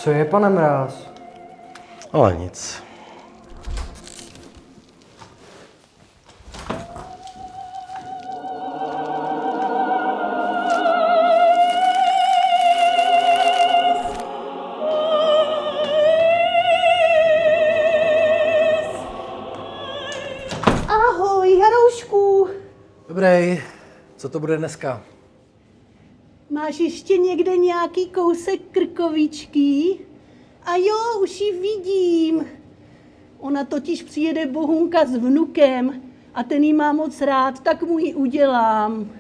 Co je, pane Mráz? Ale nic. Ahoj, Jaroušku. Dobrý, co to bude dneska? Máš ještě někde nějaký kousek krkovičky? A jo, už ji vidím. Ona totiž přijede Bohunka s vnukem a ten jí má moc rád, tak mu ji udělám.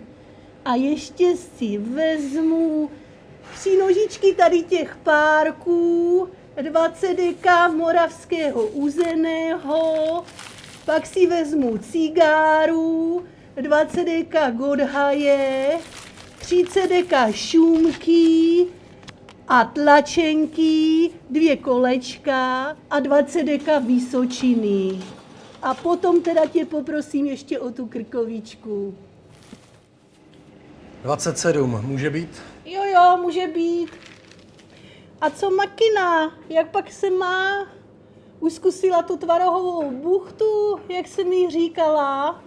A ještě si vezmu 3 nožičky tady těch párků, 20 deka moravského uzeného, pak si vezmu cigáru, 20 deka Godhaje, 30 deka šumky a tlačenky, 2 kolečka a 20 deka vysočiny. A potom teda tě poprosím ještě o tu krkovičku. 27, může být? Jo, může být. A co makina? Jak pak se má? Už zkusila tu tvarohovou buchtu, jak jsem jí říkala?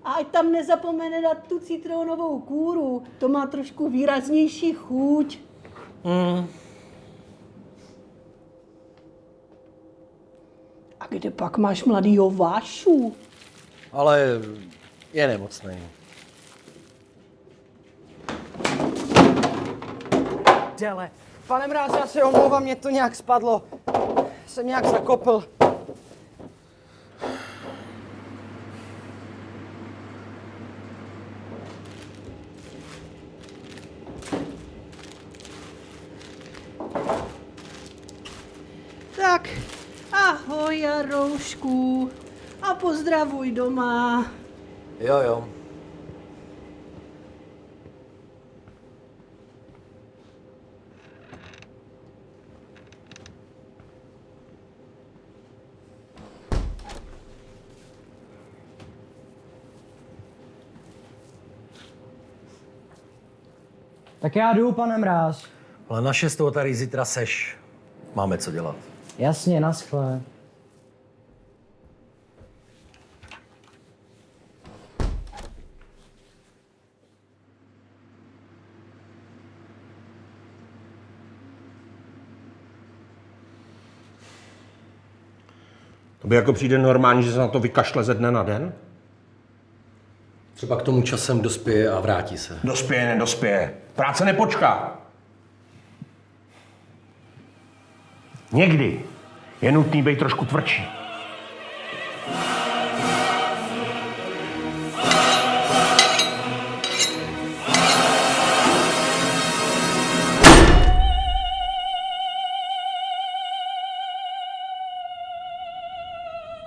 A ať tam nezapomene dát tu citronovou kůru, to má trošku výraznější chuť. A kde pak máš mladýho Vášu? Ale je nemocný. Dele. Pane Mráz, já se omlouvám, mě to nějak spadlo. Jsem nějak zakopl. Tak, ahoj Jaroušku. A pozdravuj doma. Jo. Tak já jdu, pane Mráz. Ale na 6 tady zítra seš. Máme co dělat. Jasně, naschle. To by jako přijde normálně, že se na to vykašle ze dne na den? Třeba k tomu časem dospěje a vrátí se. Dospěje, nedospěje. Práce nepočká. Někdy je nutný být trošku tvrdší.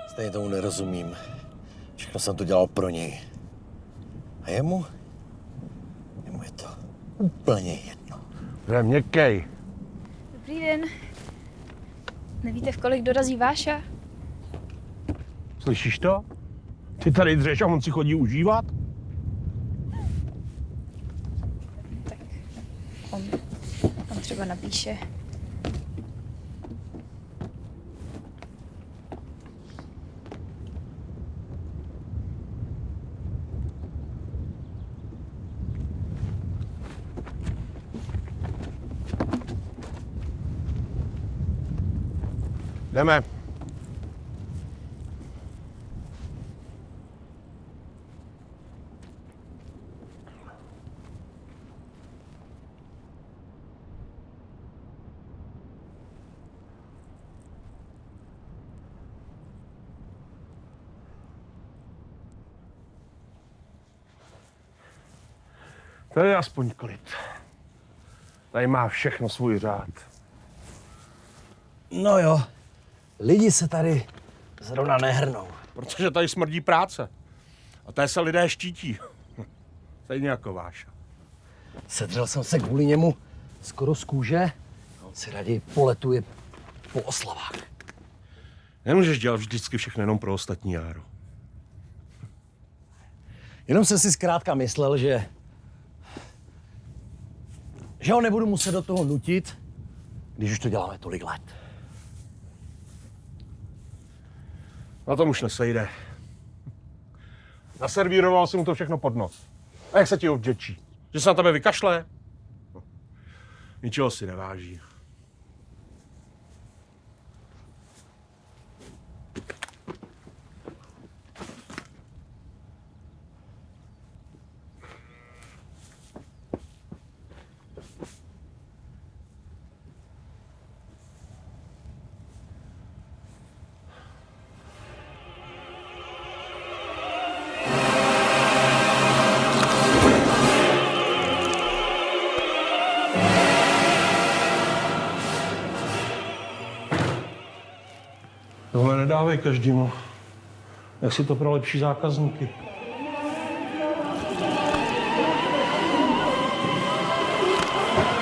Stejně tomu nerozumím. Všechno jsem to dělal pro něj. A jemu je to úplně jedno. Je měkkej. Dobrý den. Nevíte, v kolik dorazí Váša? Slyšíš to? Ty tady dřeš a on si chodí užívat? Tak on třeba napíše. Jdeme. Tady je aspoň klid. Tady má všechno svůj řád. No jo, lidi se tady zrovna nehrnou. Protože tady smrdí práce. A té se lidé štítí. Stejně jako Váša. Sedřel jsem se kvůli němu skoro z kůže. On si raději poletuje po oslavách. Nemůžeš dělat vždycky všechno jenom pro ostatní, Járo. Jenom jsem si zkrátka myslel, že ho nebudu muset do toho nutit, když už to děláme tolik let? Na tom už nesejde. Naservíroval si mu to všechno pod nos. A jak se ti odděčí? Že se na tebe vykašle? Ničeho si neváží. Tohle nedávej každému. Jak si to pro lepší zákazníky.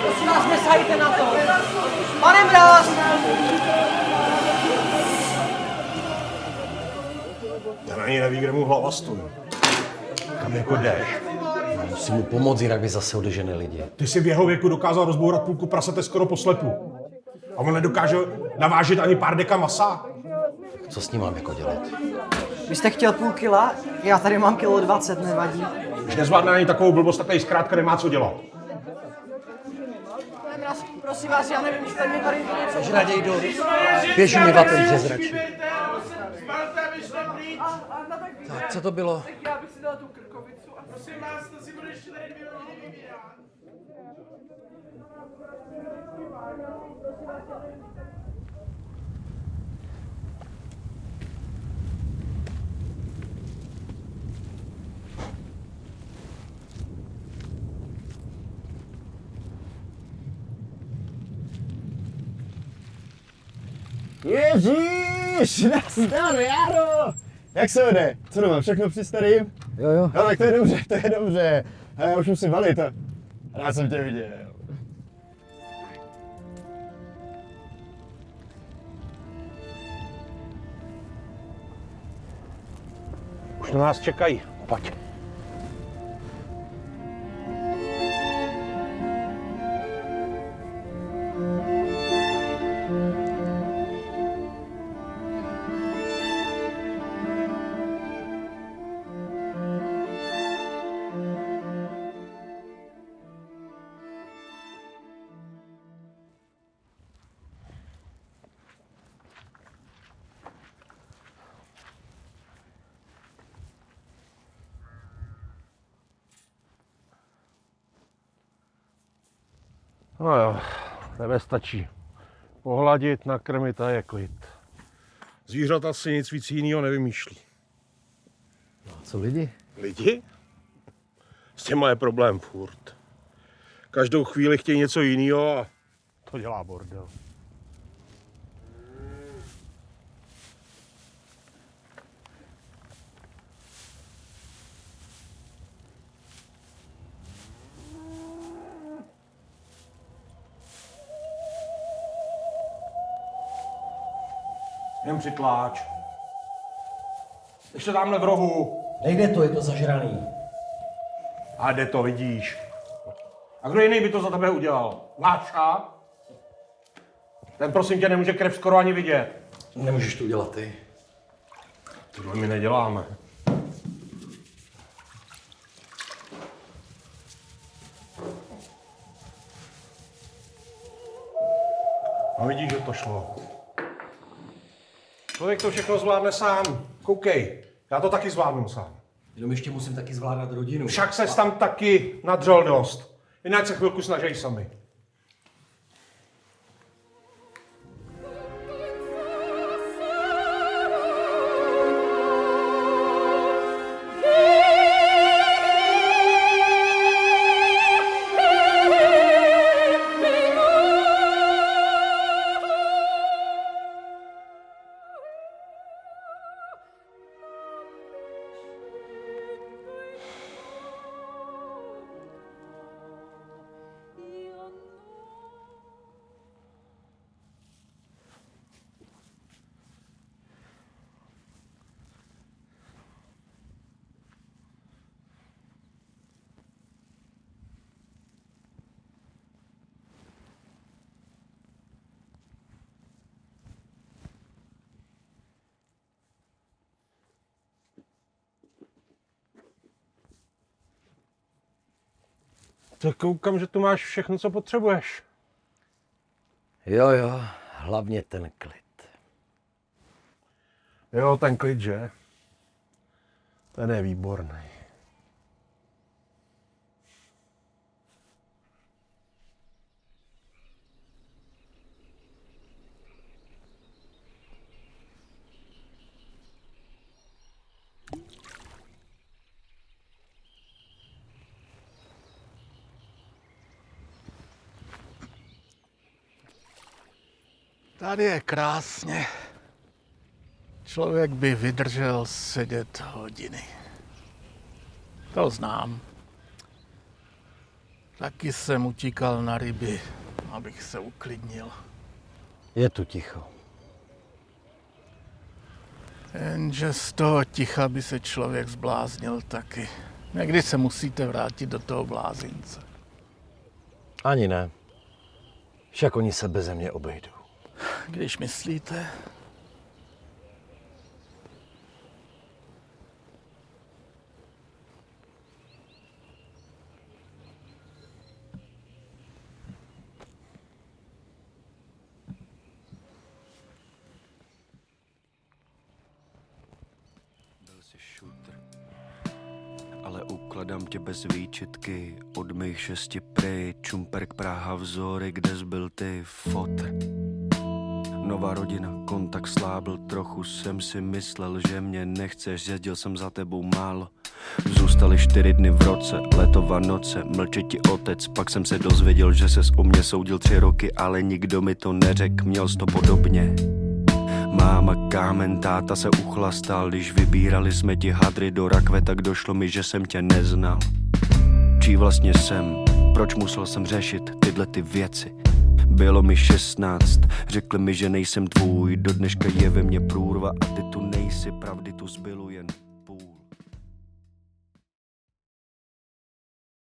Prosím vás, nesahejte na to! Pane Mráz! Ten ani neví, kde mu hlava stojí. Kam jako jdeš? Musím mu pomoct, jinak by zase odežené lidi. Ty si v jeho věku dokázal rozbourat půlku prasete skoro po slepu. A on nedokáže navážit ani pár deka masa. Co s ním mám jako dělat? Vy jste chtěl půl kila? Já tady mám 1,20 kg, nevadí. Když nezvládne ani takovou blbost, tak tady zkrátka nemá co dělat. Pane Mráz, prosím vás, já nevím, jestli mi tady něco... Už raději jdu. Běží mi vatem přes radši. Tak, co to bylo? Já bych si dal tu krkovicu a prosím vás, to si bude ještě tady 2 minuty vybírat. Ježíš, nazdar, Jaro! Jak se jde? Co doma, všechno při starým? Jo. No tak to je dobře, to je dobře. A já už musím valit a rád jsem tě viděl. Už na nás čekají. Pojď. No jo, tebe stačí. Pohladit, nakrmit a je klid. Zvířata si nic víc jiného nevymýšlí. A co lidi? Lidi? S těma je problém furt. Každou chvíli chtějí něco jiného a to dělá bordel. Jen přitláč. Ještě tamhle v rohu. Nejde to, je to zažraný. A jde to, vidíš. A kdo jiný by to za tebe udělal? Váša? Ten prosím tě nemůže krev skoro ani vidět. Nemůžeš to udělat ty. Tohle my neděláme. No vidíš, že to šlo. Člověk to všechno zvládne sám. Koukej, já to taky zvládnu sám. Jenom ještě musím taky zvládat rodinu. Však ses tam taky nadřel dost. Jinak se chvilku snaží sami. Io Tak koukám, že tu máš všechno, co potřebuješ. Jo, hlavně ten klid. Jo, ten klid, že? Ten je výborný. Tady je krásně. Člověk by vydržel sedět hodiny. To znám. Taky jsem utíkal na ryby, abych se uklidnil. Je tu ticho. Jenže z toho ticha by se člověk zbláznil taky. Někdy se musíte vrátit do toho blázince. Ani ne. Však oni se beze mě obejdou. Když myslíte, Byl jsi šutr, ale ukladám tě bez výčitky. Od mých 6 pryč, Čumperk, Praha, vzory, kde zbyl ty, fotr. Nová rodina, kontakt slábil, trochu jsem si myslel, že mě nechceš, jezdil jsem za tebou málo. Zůstaly 4 dny v roce, leto, Vánoce, mlčet ti otec, pak jsem se dozvěděl, že ses o mě soudil 3 roky, ale nikdo mi to neřekl, měl jsi to podobně. Máma, kámen, táta se uchlastal, když vybírali jsme ti hadry do rakve, tak došlo mi, že jsem tě neznal. Čí vlastně jsem, proč musel jsem řešit tyhle ty věci? Bylo mi 16, řekli mi, že nejsem tvůj, do dneška je ve mně průrva a ty tu nejsi, pravdy tu zbylu jen